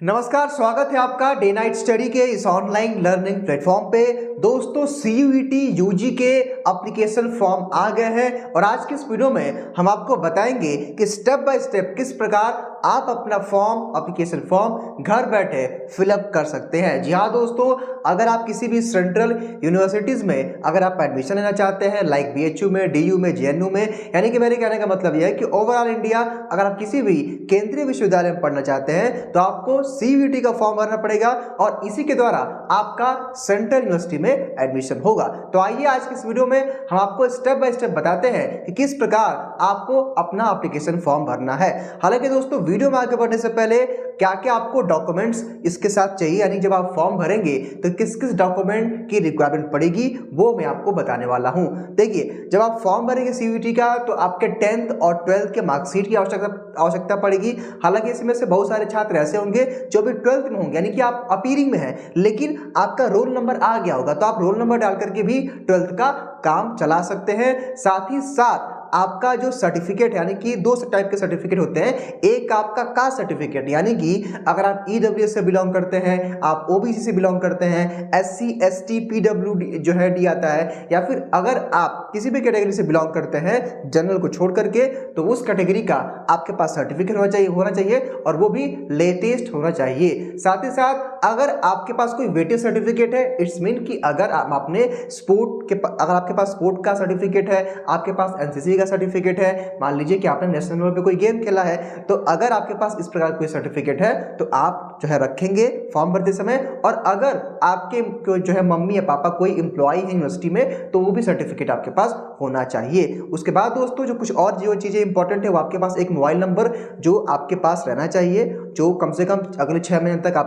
नमस्कार, स्वागत है आपका डे नाइट स्टडी के इस ऑनलाइन लर्निंग प्लेटफॉर्म पे। दोस्तों, सीयूईटी यूजी के एप्लीकेशन फॉर्म आ गए हैं और आज की इस वीडियो में हम आपको बताएंगे कि स्टेप बाय स्टेप किस प्रकार आप अपना फॉर्म एप्लीकेशन फॉर्म घर बैठे फिलअप कर सकते हैं। जी हाँ दोस्तों, अगर आप किसी भी सेंट्रल यूनिवर्सिटीज़ में अगर आप एडमिशन लेना चाहते हैं, लाइक बीएचयू में, डीयू में, जेएनयू में, यानी कि मेरे कहने का मतलब यह है कि ओवरऑल इंडिया अगर आप किसी भी केंद्रीय विश्वविद्यालय में पढ़ना चाहते हैं तो आपको सीयूईटी का फॉर्म भरना पड़ेगा और इसी के द्वारा आपका सेंट्रल यूनिवर्सिटी में एडमिशन होगा। तो आइए आज की इस वीडियो में हम आपको स्टेप बाय स्टेप बताते हैं कि किस प्रकार आपको अपना एप्लीकेशन फॉर्म भरना है। हालांकि दोस्तों, वीडियो में आगे बढ़ने से पहले क्या क्या आपको डॉक्यूमेंट्स इसके साथ चाहिए, यानी जब आप फॉर्म भरेंगे तो किस किस डॉक्यूमेंट की रिक्वायरमेंट पड़ेगी वो मैं आपको बताने वाला हूं। देखिए, जब आप फॉर्म भरेंगे सीयूईटी का तो आपके 10th और 12th के मार्कशीट की आवश्यकता पड़ेगी। हालांकि इसमें से बहुत सारे छात्र ऐसे होंगे जो भी 12th में होंगे, यानी कि आप अपीयरिंग में हैं, लेकिन आपका रोल नंबर आ गया होगा तो आप रोल नंबर डाल करके भी 12th का काम चला सकते हैं। साथ ही साथ आपका जो सर्टिफिकेट, यानी कि दो टाइप के सर्टिफिकेट होते हैं। एक आपका कास्ट सर्टिफिकेट, यानी कि अगर आप ईडब्ल्यूएस से बिलोंग करते हैं, आप ओबीसी से बिलोंग करते हैं, एससी एसटी पीडब्ल्यूडी जो है डी आता है, या फिर अगर आप किसी भी कैटेगरी से बिलोंग करते हैं जनरल को छोड़ करके, तो उस कैटेगरी का आपके पास सर्टिफिकेट होना चाहिए और वो भी लेटेस्ट होना चाहिए। साथ ही साथ अगर आपके पास कोई वेटेज सर्टिफिकेट है, इट्स मीन कि अगर आप अपने अगर आपके पास स्पोर्ट का सर्टिफिकेट है, आपके पास एनसीसी का सर्टिफिकेट है, मान लीजिए कि आपने नेशनल लेवल पे कोई गेम खेला है, तो अगर आपके पास इस प्रकार कोई सर्टिफिकेट है तो आप जो है रखेंगे फॉर्म भरते समय। और अगर आपके जो है मम्मी या पापा कोई एम्प्लॉय है यूनिवर्सिटी में तो वो भी सर्टिफिकेट आपके पास होना चाहिए। उसके बाद दोस्तों, जो कुछ और जो चीज़ें इंपॉर्टेंट है, वो आपके पास एक मोबाइल नंबर जो आपके पास रहना चाहिए, जो कम से कम अगले 6 महीने तक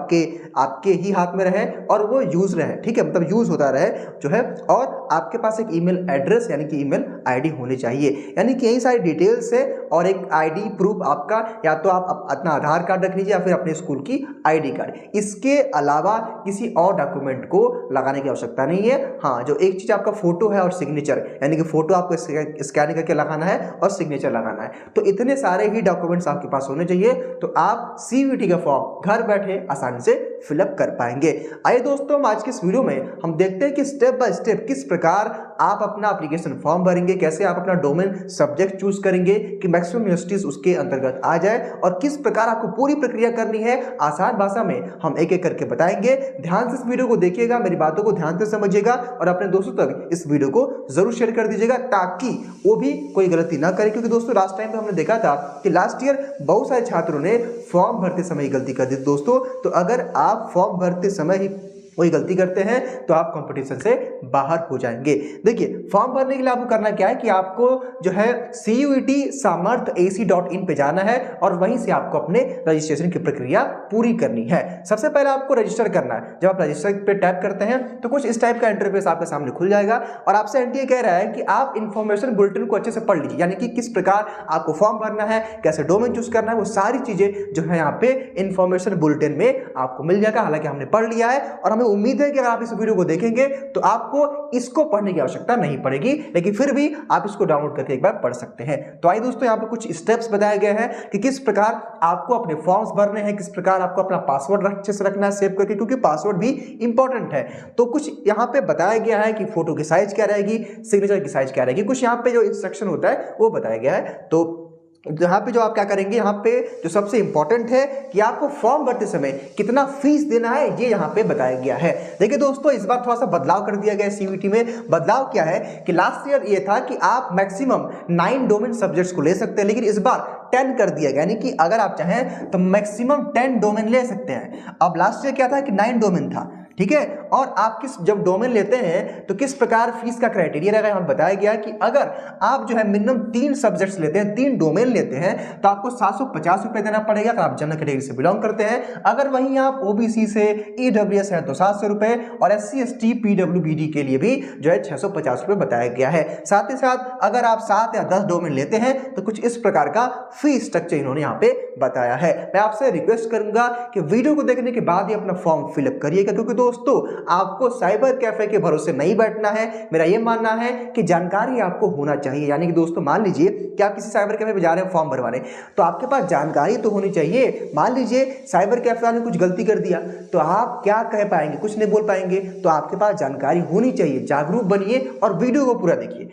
आपके ही हाथ में रहे और वो यूज रहे, ठीक है, मतलब यूज होता रहे जो है। और आपके पास एक ईमेल एड्रेस यानी कि ईमेल आईडी होनी चाहिए, यानी कि यही सारी डिटेल्स है। और एक आईडी प्रूफ आपका, या तो आप अपना आधार कार्ड रख लीजिए या फिर अपने स्कूल की आईडी कार्ड। इसके अलावा किसी और डॉक्यूमेंट को लगाने की आवश्यकता नहीं है। हाँ, जो एक चीज आपका फोटो है और सिग्नेचर, यानी कि फोटो आपको स्कैन करके लगाना है और सिग्नेचर लगाना है। तो इतने सारे ही डॉक्यूमेंट्स आपके पास होने चाहिए, तो आप सीयूईटी का फॉर्म घर बैठे आसानी से फिलअप कर पाएंगे। आइए दोस्तों, आज के इस वीडियो में हम देखते हैं कि स्टेप बाय स्टेप किस प्रकार आप अपना एप्लीकेशन फॉर्म भरेंगे, कैसे आप अपना डोमेन सब्जेक्ट चूज करेंगे कि मैक्सिमम यूनिवर्सिटीज उसके अंतर्गत आ जाए, और किस प्रकार आपको पूरी प्रक्रिया करनी है आसान भाषा में हम एक एक करके बताएंगे। ध्यान से इस वीडियो को देखिएगा, मेरी बातों को ध्यान से समझिएगा और अपने दोस्तों तक इस वीडियो को जरूर शेयर कर दीजिएगा ताकि वो भी कोई गलती ना करे। क्योंकि दोस्तों, लास्ट टाइम पे हमने देखा था कि लास्ट ईयर बहुत सारे छात्रों ने फॉर्म भरते समय गलती कर दी दोस्तों। तो अगर आप फॉर्म भरते समय ही कोई गलती करते हैं तो आप कंपटीशन से बाहर हो जाएंगे। देखिए, फॉर्म भरने के लिए आपको करना क्या है कि आपको जो है CUET samarth.ac.in पे जाना है और वहीं से आपको अपने रजिस्ट्रेशन की प्रक्रिया पूरी करनी है। सबसे पहले आपको रजिस्टर करना है। जब आप रजिस्टर पे टैप करते हैं तो कुछ इस टाइप का इंटरफेस आपके सामने खुल जाएगा और आपसे एनटीए कह रहा है कि आप इन्फॉर्मेशन बुलेटिन को अच्छे से पढ़ लीजिए, यानी कि किस प्रकार आपको फॉर्म भरना है, कैसे डोमेन चूज करना है, वो सारी चीजें जो है यहाँ पे इन्फॉर्मेशन बुलेटिन में आपको मिल जाएगा। हालांकि हमने पढ़ लिया है और हमें उम्मीद है कि अगर आप इस वीडियो को देखेंगे तो आपको इसको पढ़ने की आवश्यकता नहीं पड़ेगी, लेकिन फिर भी आप इसको डाउनलोड करके एक बार पढ़ सकते हैं। तो आइए दोस्तों, यहाँ पे कुछ स्टेप्स बताए गए हैं कि किस प्रकार आपको अपने फॉर्म्स भरने हैं, किस प्रकार आपको अपना पासवर्ड अच्छे से रखना है सेव करके, क्योंकि पासवर्ड भी इंपॉर्टेंट है। तो कुछ यहाँ पे बताया गया है कि फोटो की साइज क्या रहेगी, सिग्नेचर की साइज क्या रहेगी, कुछ यहाँ पे जो इंस्ट्रक्शन होता है वो बताया गया है। तो यहाँ पे जो आप क्या करेंगे, यहाँ पे जो सबसे इंपॉर्टेंट है कि आपको फॉर्म भरते समय कितना फीस देना है, ये यहाँ पे बताया गया है। देखिए दोस्तों, इस बार थोड़ा सा बदलाव कर दिया गया है सीयूईटी में। बदलाव क्या है कि लास्ट ईयर ये था कि आप मैक्सिमम 9 डोमेन सब्जेक्ट्स को ले सकते हैं, लेकिन इस बार 10 कर दिया गया, यानी कि अगर आप चाहें तो मैक्सिमम 10 डोमेन ले सकते हैं। अब लास्ट ईयर क्या था कि 9 डोमेन था, ठीक है। और आप जब डोमेन लेते हैं तो किस प्रकार फीस का क्राइटेरिया रहेगा, यहाँ बताया गया कि अगर आप जो है मिनिमम 3 सब्जेक्ट्स लेते हैं, 3 डोमेन लेते हैं, तो आपको 750 रुपए देना पड़ेगा अगर आप जनरल कैटेगरी से बिलोंग करते हैं। अगर वहीं आप ओबीसी से ईडब्ल्यूएस है तो 700 रुपए, और एससी एसटी पीडब्ल्यूबीडी के लिए भी जो है 650 रुपए बताया गया है। साथ ही साथ अगर आप 7 या 10 डोमेन लेते हैं तो कुछ इस प्रकार का फीस स्ट्रक्चर इन्होंने यहाँ पे बताया है। मैं आपसे रिक्वेस्ट करूंगा कि वीडियो को देखने के बाद ही अपना फॉर्म फिलअप करिएगा, क्योंकि दोस्तों आपको साइबर कैफे के भरोसे नहीं बैठना है। मेरा ये मानना है कि जानकारी आपको होना चाहिए। यानी कि दोस्तों मान लीजिए कि आप किसी साइबर कैफे पे जा रहे हैं फॉर्म भरवाने, तो आपके पास जानकारी तो होनी चाहिए। मान लीजिए साइबर कैफे वाले ने कुछ गलती कर दिया तो आप क्या कह पाएंगे, कुछ नहीं बोल पाएंगे। तो आपके पास जानकारी होनी चाहिए। जागरूक बनिए और वीडियो को पूरा देखिए।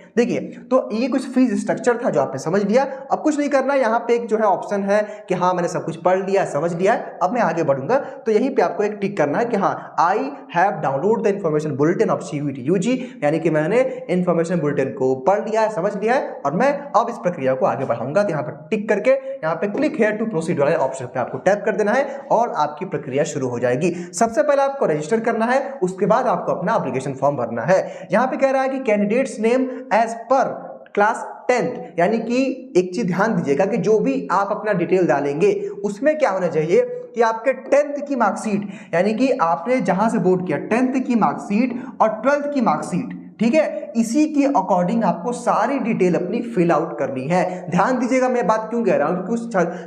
तो ये कुछ फीस स्ट्रक्चर था जो आपने समझ लिया। अब कुछ नहीं करना, यहाँ पे एक जो है ऑप्शन है कि हाँ मैंने सब कुछ पढ़ लिया, समझ लिया है, अब मैं आगे बढ़ूंगा। तो यहीं पे आपको एक टिक करना है कि हाँ I have download the information bulletin of CUET UG, यानी कि मैंने इन्फॉर्मेशन बुलेटिन को पढ़ लिया है, समझ लिया है और मैं अब इस प्रक्रिया को आगे बढ़ाऊंगा। तो यहाँ पर टिक करके यहाँ पे क्लिक हेयर टू प्रोसीड वाले ऑप्शन पे आपको टैप कर देना है और आपकी प्रक्रिया शुरू हो जाएगी। सबसे पहले आपको रजिस्टर करना है, उसके बाद आपको अपना एप्लीकेशन फॉर्म भरना है। यहाँ पे कह रहा है कि कैंडिडेट्स नेम एज पर क्लास 10th, यानी कि एक चीज ध्यान दीजिएगा कि जो भी आप अपना डिटेल डालेंगे उसमें क्या होना चाहिए कि आपके 10th की मार्कशीट, यानी कि आपने जहां से बोर्ड किया 10th की मार्कशीट और 12th की मार्कशीट, ठीक है, इसी के अकॉर्डिंग आपको सारी डिटेल अपनी फिल आउट करनी है। ध्यान दीजिएगा मैं बात क्यों कह रहा हूं,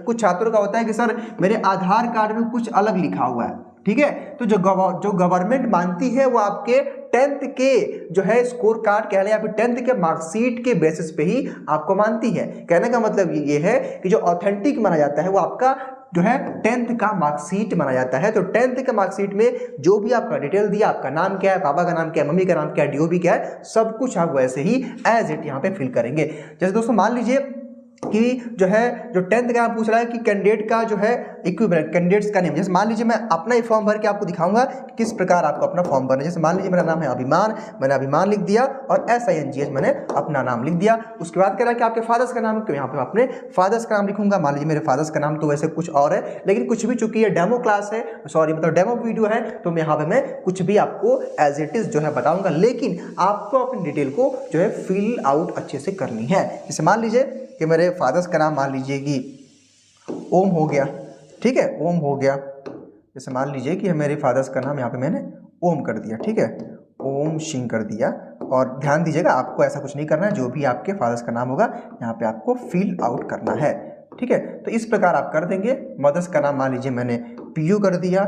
कुछ छात्रों का होता है कि सर मेरे आधार कार्ड में कुछ अलग लिखा हुआ है, ठीक है। तो जो गवर्नमेंट मानती है वो आपके 10th के जो है स्कोर कार्ड कह लें या फिर 10th के मार्कशीट के बेसिस पे ही आपको मानती है। कहने का मतलब ये है कि जो ऑथेंटिक माना जाता है वो आपका जो है 10th का मार्कशीट माना जाता है। तो 10th के मार्कशीट में जो भी आपका डिटेल दिया, आपका नाम क्या है, पापा का नाम क्या है, मम्मी का नाम क्या है, DOB क्या है, सब कुछ आप वैसे ही एज इट यहाँ पे फिल करेंगे। जैसे दोस्तों मान लीजिए कि जो है जो 10th का पूछ रहा है कि कैंडिडेट का जो है इक्विवेलेंट कैंडिडेट्स का नेम, जैसे मान लीजिए मैं अपना ही फॉर्म भर के आपको दिखाऊंगा कि किस प्रकार आपको अपना फॉर्म भरना है। जैसे मान लीजिए मेरा नाम है अभिमान, मैंने अभिमान लिख दिया और SINGH मैंने अपना नाम लिख दिया। उसके बाद कह रहा है कि आपके फादर्स का नाम, तो यहाँ पे अपने फादर्स का नाम लिखूंगा। मान लीजिए मेरे फादर्स का नाम तो वैसे कुछ और है, लेकिन कुछ भी, चूंकि ये डेमो क्लास है, सॉरी मतलब डेमो वीडियो है, तो यहाँ पे मैं कुछ भी आपको एज इट इज जो है बताऊंगा, लेकिन आपको अपनी डिटेल को जो है फिल आउट अच्छे से करनी है। जैसे मान लीजिए कि मेरे फादर्स का नाम मान लीजिए कि ओम हो गया, ठीक है, ओम हो गया। जैसे मान लीजिए कि मेरे फादर्स का नाम यहाँ पे मैंने ओम कर दिया, ठीक है, ओम सिंह कर दिया। और ध्यान दीजिएगा आपको ऐसा कुछ नहीं करना है, जो भी आपके फादर्स का नाम होगा यहाँ पे आपको फिल आउट करना है, ठीक है। तो इस प्रकार आप कर देंगे। मदर्स का नाम मान लीजिए मैंने PO कर दिया,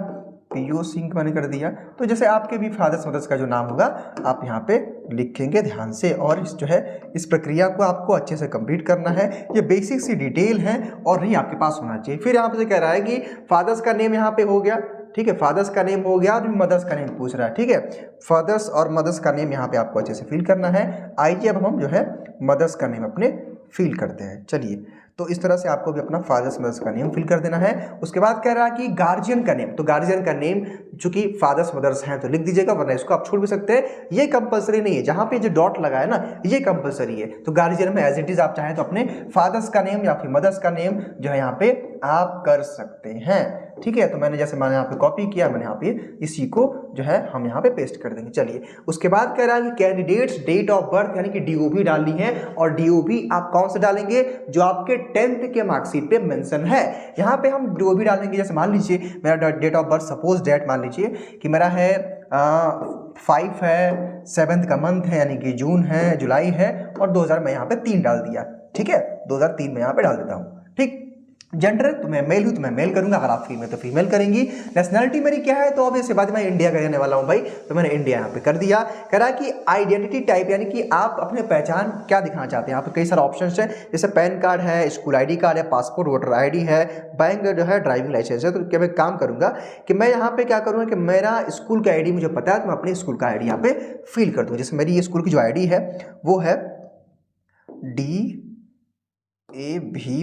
PO सिंह मैंने कर दिया। तो जैसे आपके भी फादर्स मदर्स का जो नाम होगा आप यहाँ पे लिखेंगे ध्यान से, और इस जो है इस प्रक्रिया को आपको अच्छे से कंप्लीट करना है। ये बेसिक सी डिटेल है और ये आपके पास होना चाहिए। फिर यहाँ पे कह रहा है कि फादर्स का नेम यहाँ पे हो गया, ठीक है, फादर्स का नेम हो गया और मदर्स का नेम पूछ रहा है, ठीक है। फादर्स और मदर्स का नेम यहाँ पे आपको अच्छे से फिल करना है। आइए अब हम जो है मदर्स का नेम अपने फिल करते हैं। चलिए, तो इस तरह से आपको भी अपना फादर्स मदर्स का नेम फिल कर देना है। उसके बाद कह रहा है कि गार्जियन का नेम, तो गार्जियन का नेम चूंकि फादर्स मदर्स हैं तो लिख दीजिएगा, वरना इसको आप छोड़ भी सकते हैं, ये कंपलसरी नहीं है। जहां पे जो डॉट लगा है ना ये कंपलसरी है। तो गार्जियन में एज इट इज आप चाहें तो अपने फादर्स का नेम या फिर मदर्स का नेम जो है यहाँ पे आप कर सकते हैं, ठीक है। तो मैंने जैसे मैंने यहाँ पे कॉपी किया, मैंने यहाँ पे इसी को जो है हम यहाँ पे पेस्ट कर देंगे। चलिए, उसके बाद कह रहा है कि कैंडिडेट्स डेट ऑफ बर्थ यानी कि DOB डालनी है, और DOB आप कौन से डालेंगे, जो आपके 10th के मार्कशीट पे मेंशन है। यहाँ पे हम DOB डालेंगे। जैसे मान लीजिए मेरा date of birth, suppose date मान लीजिए कि मेरा है 5 है, 7th का मंथ है यानी कि जून है, जुलाई है, और 2000 मैं यहाँ पे 3 डाल दिया, ठीक है, 2003 में यहाँ पे डाल देता हूँ, ठीक। जेंडर तो मैं मेल हूं तो मैं मेल करूंगा, अगर आप फीमेल तो फीमेल करेंगी। नेशनलिटी मेरी क्या है, तो ऑब्वियसली बात मैं इंडिया का रहने वाला हूं भाई, तो मैंने इंडिया यहाँ पे कर दिया। कह रहा है कि आइडेंटिटी टाइप यानी कि आप अपने पहचान क्या दिखाना चाहते हैं। यहाँ पे कई सारे ऑप्शंस हैं, जैसे पैन कार्ड है, स्कूल ID कार्ड है, पासपोर्ट वोटर ID है, बैंक जो है ड्राइविंग लाइसेंस है। तो क्या मैं काम करूंगा कि मैं यहाँ पे क्या करूँगा कि मेरा स्कूल का ID मुझे पता है, तो मैं अपने स्कूल का ID यहाँ पे फिल कर दूँ। जैसे मेरी ये स्कूल की जो ID है वो है DAV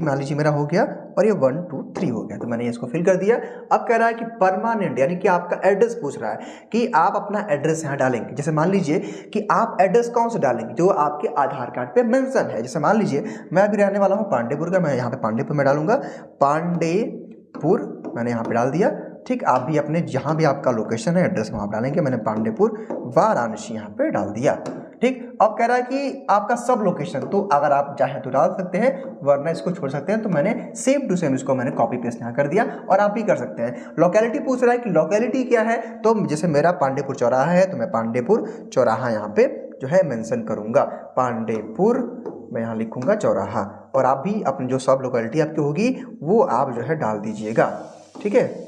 मान लीजिए मेरा हो गया, और ये 1 2 3 हो गया, तो मैंने इसको फिल कर दिया। अब कह रहा है कि परमानेंट यानी कि आपका एड्रेस पूछ रहा है कि आप अपना एड्रेस यहाँ डालेंगे। जैसे मान लीजिए कि आप एड्रेस कौन सा डालेंगे, जो आपके आधार कार्ड पे मेंशन है। जैसे मान लीजिए मैं अभी रहने वाला हूँ पांडेपुर का, मैं यहाँ पे पांडेपुर में डालूंगा, पांडेपुर मैंने यहाँ पे डाल दिया, ठीक। आप भी अपने जहाँ भी आपका लोकेशन है एड्रेस वहाँ डालेंगे। मैंने पांडेपुर वाराणसी यहाँ पे डाल दिया, ठीक। अब कह रहा है कि आपका सब लोकेशन, तो अगर आप चाहें तो डाल सकते हैं, वरना इसको छोड़ सकते हैं। तो मैंने सेम टू सेम इसको मैंने कॉपी पेस्ट यहाँ कर दिया, और आप भी कर सकते हैं। लोकेलिटी पूछ रहा है कि लोकेलिटी क्या है, तो जैसे मेरा पांडेपुर चौराहा है तो मैं पांडेपुर चौराहा यहाँ पे जो है मेंशन करूंगा, पांडेपुर मैं यहाँ लिखूंगा चौराहा, और आप भी अपनी जो सब लोकेलिटी आपकी होगी वो आप जो है डाल दीजिएगा, ठीक है।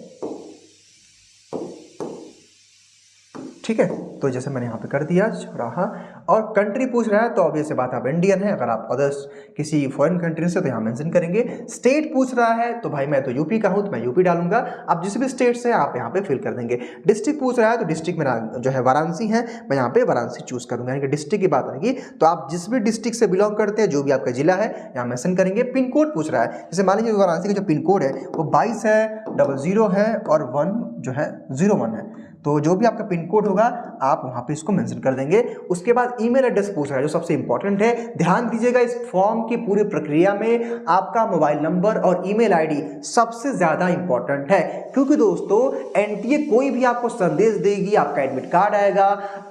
ठीक है, तो जैसे मैंने यहाँ पे कर दिया चौराहा। और कंट्री पूछ रहा है तो ऑब्वियस सी बात आप इंडियन है, अगर आप अदर्स किसी फॉरेन कंट्री से तो यहाँ मेंशन करेंगे। स्टेट पूछ रहा है तो भाई मैं तो यूपी का हूँ तो मैं यूपी डालूंगा, आप जिस भी स्टेट से आप यहाँ पे फिल कर देंगे। डिस्ट्रिक्ट पूछ रहा है तो डिस्ट्रिक्ट मेरा जो है वाराणसी है, मैं यहाँ पे वाराणसी चूज करूंगा, यानी कि डिस्ट्रिक्ट की बात आएगी तो आप जिस भी डिस्ट्रिक्ट से बिलोंग करते हैं, जो भी आपका जिला है यहाँ मेंशन करेंगे। पिन कोड पूछ रहा है, जैसे मान लीजिए वाराणसी का जो पिन कोड है वो 22 है, 00 है और 1 जो है 01 है, तो जो भी आपका पिन कोड होगा आप वहाँ पे इसको मेंशन कर देंगे। उसके बाद ईमेल एड्रेस पूछ रहा है, जो सबसे इंपॉर्टेंट है। ध्यान दीजिएगा, इस फॉर्म की पूरी प्रक्रिया में आपका मोबाइल नंबर और ईमेल आईडी सबसे ज्यादा इंपॉर्टेंट है, क्योंकि दोस्तों एनटीए कोई भी आपको संदेश देगी, आपका एडमिट कार्ड आएगा,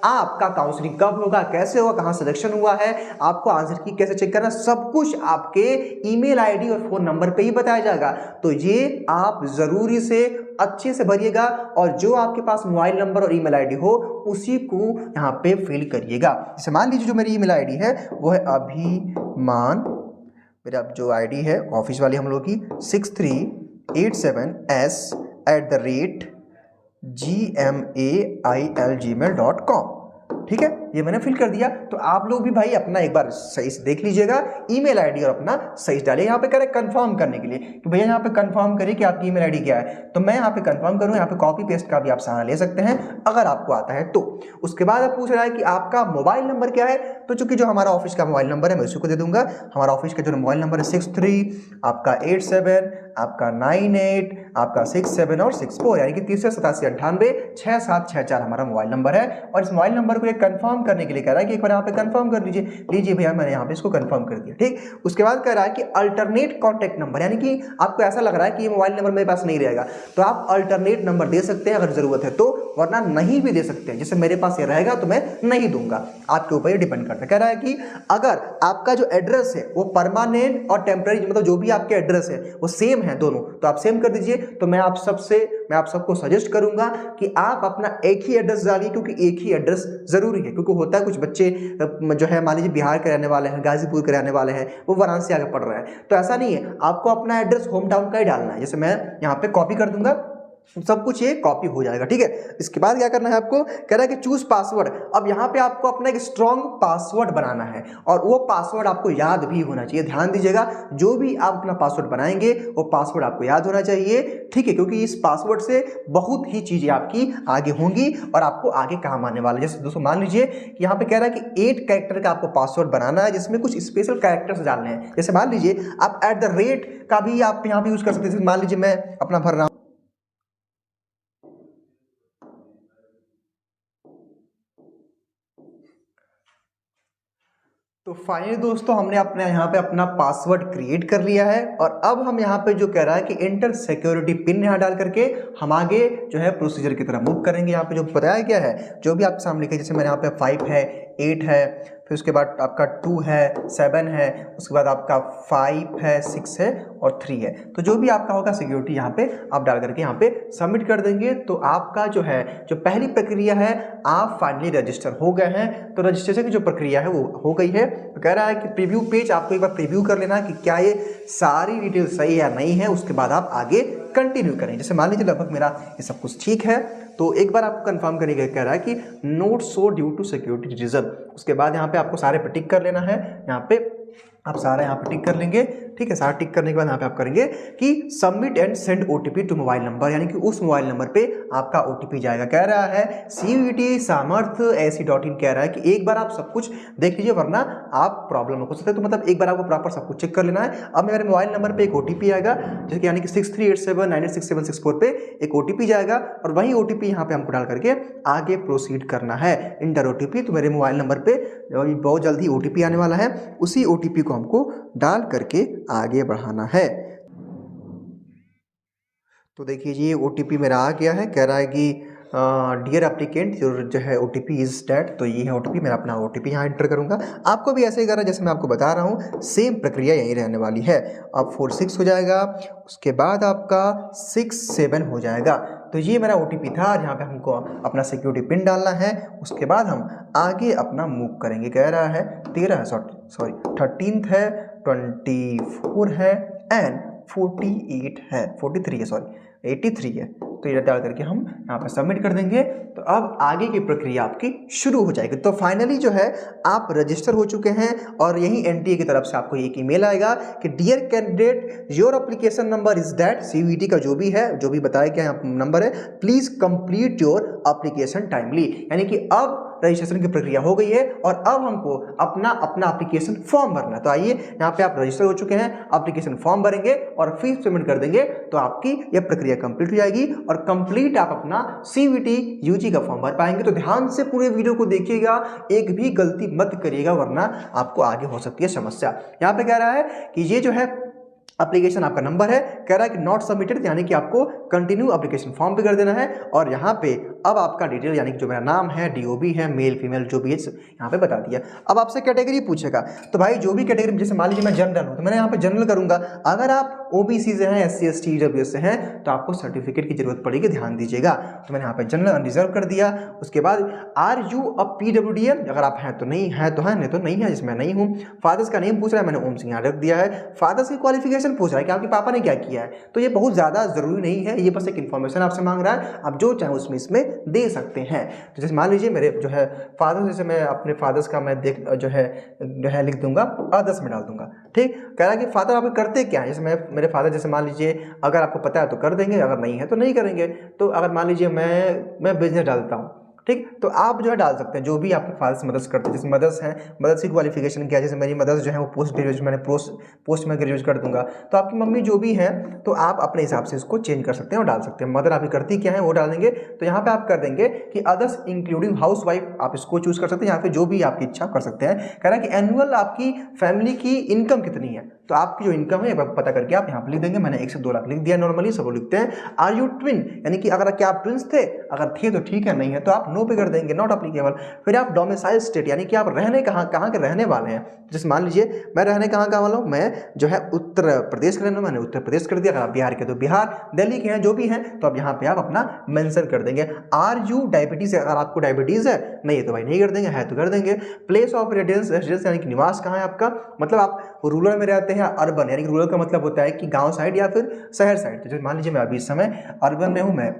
आपका काउंसलिंग कब होगा, कैसे होगा, कहाँ सिलेक्शन हुआ है, आपको आंसर की कैसे चेक करना, सब कुछ आपके ईमेल आईडी और फोन नंबर पे ही बताया जाएगा। तो ये आप जरूरी से अच्छे से भरिएगा और जो आपके पास मोबाइल नंबर और ईमेल आईडी हो उसी को यहाँ पे फिल करिएगा। जैसे मान लीजिए जो मेरी ईमेल आईडी है वो है अभिमान, मेरा जो आईडी है ऑफिस वाली हम लोग की 6387s@gmail.com, ठीक है, ये मैंने फिल कर दिया। तो आप लोग भी भाई अपना एक बार सही से देख लीजिएगा, ईमेल आईडी और अपना सही से डालिए। यहाँ पे कह रहे कंफर्म करने के लिए कि भैया यहाँ पे कंफर्म करिए कि आपकी ईमेल आईडी क्या है, तो मैं यहाँ पे कंफर्म करूँ। यहाँ पे कॉपी पेस्ट का भी आप सहारा ले सकते हैं अगर आपको आता है तो। उसके बाद आप पूछ रहा है कि आपका मोबाइल नंबर क्या है, तो चूंकि जो हमारा ऑफिस का मोबाइल नंबर है मैं उसी को दे दूंगा। हमारा ऑफिस का जो मोबाइल नंबर है 63 आपका 87 आपका 98 आपका 67 और 64, यानी कि 387986764 हमारा मोबाइल नंबर है। और इस मोबाइल नंबर को एक कंफर्म करने के लिए कह रहा है कि एक बार यहाँ पे कंफर्म कर लीजिए भैया, मैंने यहाँ पे इसको कंफर्म कर दिया, ठीक। उसके बाद कह रहा है कि अल्टरनेट कॉन्टैक्ट नंबर, यानी कि आपको ऐसा लग रहा है कि ये मोबाइल नंबर मेरे पास नहीं रहेगा तो आप अल्टरनेट नंबर दे सकते हैं अगर जरूरत है तो, वरना नहीं भी दे सकते हैं। जैसे मेरे पास ये रहेगा तो मैं नहीं दूंगा, आपके ऊपर ये डिपेंड करता है। कह रहा है कि अगर आपका जो एड्रेस है वो परमानेंट और टेम्पररी, मतलब जो भी आपके एड्रेस है वो सेम है दोनों, तो आप सेम कर दीजिए। तो मैं आप सबको सजेस्ट करूंगा कि आप अपना एक ही एड्रेस डालिए, क्योंकि एक ही एड्रेस जरूरी है। क्योंकि होता है कुछ बच्चे जो है मान लीजिए बिहार के रहने वाले हैं, गाजीपुर के रहने वाले हैं, वो वाराणसी आगे पढ़ रहे हैं, तो ऐसा नहीं है, आपको अपना एड्रेस होम टाउन का ही डालना है। जैसे मैं यहाँ पे कॉपी कर दूंगा, सब कुछ ये कॉपी हो जाएगा, ठीक है। इसके बाद क्या करना है आपको, कह रहा है कि चूज पासवर्ड। अब यहाँ पे आपको अपना एक स्ट्रॉन्ग पासवर्ड बनाना है और वो पासवर्ड आपको याद भी होना चाहिए। ध्यान दीजिएगा, जो भी आप अपना पासवर्ड बनाएंगे वो पासवर्ड आपको याद होना चाहिए, ठीक है, क्योंकि इस पासवर्ड से बहुत ही चीजें आपकी आगे होंगी और आपको आगे काम आने वाला है। जैसे दोस्तों मान लीजिए कि यहाँ पे कह रहा है कि 8 कैरेक्टर का आपको पासवर्ड बनाना है, जिसमें कुछ स्पेशल कैरेक्टर्स डालने हैं। जैसे मान लीजिए आप @ का भी आप यहाँ पे यूज कर सकते हैं। मान लीजिए मैं अपना भर रहा हूँ, तो फाइनली दोस्तों हमने अपने यहाँ पे अपना पासवर्ड क्रिएट कर लिया है। और अब हम यहाँ पे जो कह रहा है कि एंटर सिक्योरिटी पिन यहाँ डाल करके हम आगे जो है प्रोसीजर की तरफ मूव करेंगे। यहाँ पे जो बताया गया है, जो भी आपके सामने लिखा है, जैसे मैंने यहाँ पे 5 है, 8 है, फिर उसके बाद आपका 2 है, 7 है, उसके बाद आपका 5 है, 6 है और 3 है। तो जो भी आपका होगा सिक्योरिटी यहाँ पे आप डाल करके यहाँ पे सबमिट कर देंगे, तो आपका जो है जो पहली प्रक्रिया है आप फाइनली रजिस्टर हो गए हैं। तो रजिस्ट्रेशन की जो प्रक्रिया है वो हो गई है। तो कह रहा है कि प्रीव्यू पेज आपको एक बार प्रीव्यू कर लेना कि क्या ये सारी डिटेल सही है या नहीं है, उसके बाद आप आगे कंटिन्यू करें। जैसे मान लीजिए लगभग मेरा ये सब कुछ ठीक है, तो एक बार आपको कंफर्म करने का कह रहा है कि note show due to security reason. उसके बाद यहाँ पे आपको सारे पे टिक कर लेना है। यहाँ पे आप सारा यहाँ पे टिक कर लेंगे, ठीक है। सारा टिक करने के बाद यहाँ पे आप करेंगे कि submit and send OTP to mobile number, यानी कि उस मोबाइल नंबर पे आपका OTP जाएगा। कह रहा है CUET सामर्थ्य AC.in कह रहा है कि एक बार आप सब कुछ देख लीजिए, वरना आप प्रॉब्लम हो सकते हैं। तो मतलब एक बार आपको प्रॉपर सब कुछ चेक कर लेना है। अब मेरे मोबाइल नंबर पे एक OTP आएगा, जैसे कि यानी कि 6387986764 पे एक OTP जाएगा और वही OTP यहाँ पे हमको डाल करके आगे प्रोसीड करना है। इंटर OTP, तो मेरे मोबाइल नंबर पे बहुत जल्दी OTP आने वाला है, उसी OTP को हमको डाल करके आगे बढ़ाना है। तो देखिए ये OTP मेरा आ गया है। कह रहा है कि डियर एप्लीकेंट जो है OTP इज डेट, तो ये है OTP। मैं अपना OTP यहाँ एंटर करूँगा। आपको भी ऐसे ही करना, जैसे मैं आपको बता रहा हूँ, सेम प्रक्रिया यही रहने वाली है। अब 46 हो जाएगा, उसके बाद आपका 67 हो जाएगा। तो ये मेरा OTP था, यहाँ पे हमको अपना सिक्योरिटी पिन डालना है। उसके बाद हम आगे अपना मूव करेंगे। कह रहा है 13 है, 24 है एंड 48 है, 43 है, 83 है, तो ये डाल करके हम यहाँ पे सबमिट कर देंगे। तो अब आगे की प्रक्रिया आपकी शुरू हो जाएगी। तो फाइनली जो है आप रजिस्टर हो चुके हैं और यही एनटीए की तरफ से आपको एक ईमेल आएगा कि dear candidate your application number is that, CUET का जो भी है, जो भी बताया गया नंबर है, please complete your application timely. यानी कि अब रजिस्ट्रेशन की प्रक्रिया हो गई है और अब हमको अपना एप्लीकेशन फॉर्म भरना है। तो आइए यहाँ पे आप रजिस्टर हो चुके हैं, एप्लीकेशन फॉर्म भरेंगे और फीस पेमेंट कर देंगे तो आपकी यह प्रक्रिया कंप्लीट हो जाएगी और कंप्लीट आप अपना सीयूईटी यूजी का फॉर्म भर पाएंगे। तो ध्यान से पूरे वीडियो को देखिएगा, एक भी गलती मत करिएगा वरना आपको आगे हो सकती है समस्या। यहाँ पे कह रहा है कि ये जो है एप्लीकेशन आपका नंबर है, कह रहा है कि नॉट सबमिटेड, यानी कि आपको कंटिन्यू एप्लीकेशन फॉर्म पे कर देना है। और यहाँ पे अब आपका डिटेल यानी कि जो मेरा नाम है, डीओबी है, मेल फीमेल जो भी है यहाँ पे बता दिया। अब आपसे कैटेगरी पूछेगा, तो भाई जो भी कैटेगरी, जैसे मान लीजिए मैं जनरल हूँ तो मैंने यहाँ पे जनरल करूंगा। अगर आप ओबीसी से हैं, SC ST EWS से हैं तो आपको सर्टिफिकेट की जरूरत पड़ेगी, ध्यान दीजिएगा। तो मैंने यहाँ पे जनरल अनरिजर्व कर दिया। उसके बाद आर यू अ PWD, अगर आप हैं तो नहीं है तो है, नहीं तो नहीं है, जिसमें नहीं हूँ। फादर्स का नेम पूछ रहा है, मैंने ओम सिंह यहाँ रख दिया है। फादर्स की क्वालिफिकेशन पूछ रहा है कि आपके पापा ने क्या किया है, तो ये बहुत ज़्यादा ज़रूरी नहीं है, ये बस एक इन्फॉर्मेशन आपसे मांग रहा है, आप जो चाहें उसमें इसमें दे सकते हैं। तो जैसे मान लीजिए मेरे जो है फादर, जैसे मैं अपने फादर्स का मैं जो है लिख दूंगा, अदर्स में डाल दूंगा। ठीक, कह रहा है कि फादर आप करते क्या है, जैसे मैं मेरे फादर, जैसे मान लीजिए अगर आपको पता है तो कर देंगे, अगर नहीं है तो नहीं करेंगे। तो अगर मान लीजिए मैं बिजनेस डालता हूँ, ठीक, तो आप जो है डाल सकते हैं जो भी आपके फादर्स मदर्स करते हैं। जैसे मदर्स हैं, मदर्स की क्वालिफिकेशन क्या है, जैसे मेरी मदर्स जो है वो पोस्ट ग्रेजुएशन, मैंने पोस्ट में ग्रेजुएट कर दूंगा। तो आपकी मम्मी जो भी है तो आप अपने हिसाब से इसको चेंज कर सकते हैं और डाल सकते हैं। मदर आपकी करती क्या है वो डाल देंगे। तो यहाँ पे आप कर देंगे कि अदर्स इंक्लूडिंग हाउस वाइफ, आप इसको चूज कर सकते हैं। यहाँ पे जो भी आपकी इच्छा कर सकते हैं। कह रहा है कि एनुअल आपकी फैमिली की इनकम कितनी है, तो आपकी जो इनकम है पता करके आप यहाँ पे लिख देंगे। मैंने 1 से 2 लाख लिख दिया, नॉर्मली सब लोग लिखते हैं। आर यू ट्विन, यानी कि अगर क्या आप ट्विंस थे, अगर थे तो ठीक है, नहीं है तो आप नो पे कर देंगे, नॉट एप्लीकेबल। फिर आप डोमिसाइल स्टेट, यानी कि आप रहने कहाँ के रहने वाले हैं। जैसे मान लीजिए मैं रहने कहाँ वाला हूँ, मैं जो है उत्तर प्रदेश के रहने वाला, मैंने उत्तर प्रदेश कर दिया। अगर आप बिहार के तो बिहार, दिल्ली के हैं, जो भी हैं तो अब यहाँ पे आप अपना मेंशन कर देंगे। आर यू डायबिटीज, अगर आपको डायबिटीज है, नहीं है तो भाई नहीं कर देंगे, है तो कर देंगे। प्लेस ऑफ रेजिडेंस यानी कि निवास कहाँ है आपका, मतलब आप रूरल में रहते हैं, अर्बन, यानी कि रूरल का मतलब होता है कि गांव साइड या फिर शहर साइड। तो जैसे मान लीजिए मैं अभी इस समय अर्बन में हूँ, मैं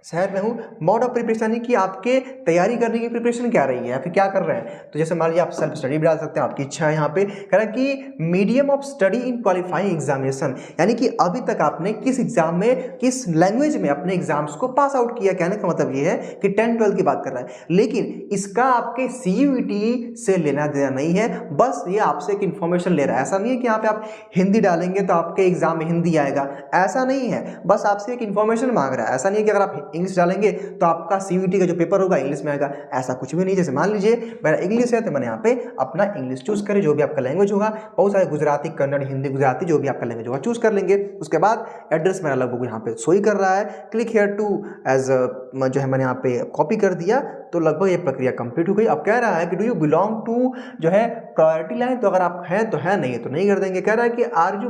शहर में हूँ। मोड ऑफ प्रिपरेशन यानी कि आपके तैयारी करने की प्रिपरेशन क्या रही है या फिर क्या कर रहे हैं। तो जैसे मान लीजिए आप सेल्फ स्टडी भी डाल सकते हैं, आपकी इच्छा है। यहाँ पे कह रहा है कि medium of study in qualifying examination, यानी कि अभी तक आपने किस एग्जाम में, किस लैंग्वेज में अपने एग्जाम्स को पास आउट किया। कहने का मतलब ये है कि 10-12 की बात कर रहा है, लेकिन इसका आपके सीयूईटी से लेना देना नहीं है, बस ये आपसे एक इन्फॉर्मेशन ले रहा है। ऐसा नहीं है कि यहाँ पे आप हिंदी डालेंगे तो आपके एग्जाम में हिंदी आएगा, ऐसा नहीं है, बस आपसे एक इन्फॉर्मेशन मांग रहा है। ऐसा नहीं है कि अगर आप इंग्लिश डालेंगे तो आपका सीयूईटी का जो पेपर होगा इंग्लिश में आएगा, ऐसा कुछ भी नहीं। जैसे मान लीजिए मेरा इंग्लिश है तो मैंने यहाँ पे अपना इंग्लिश चूज करें, जो भी आपका लैंग्वेज होगा, बहुत सारे गुजराती, कन्नड़, हिंदी, गुजराती, जो भी आपका लैंग्वेज होगा चूज कर लेंगे। उसके बाद एड्रेस मेरा लगभग यहाँ पे शो ही कर रहा है, क्लिक हियर टू एज जो है मैंने यहाँ पे कॉपी कर दिया, तो लगभग ये प्रक्रिया कंप्लीट हो गई। अब कह रहा है कि डू यू बिलोंग टू जो है प्रायोरिटी लाइन, तो अगर आप हैं तो है, नहीं है तो नहीं कर देंगे। कह रहा है कि are you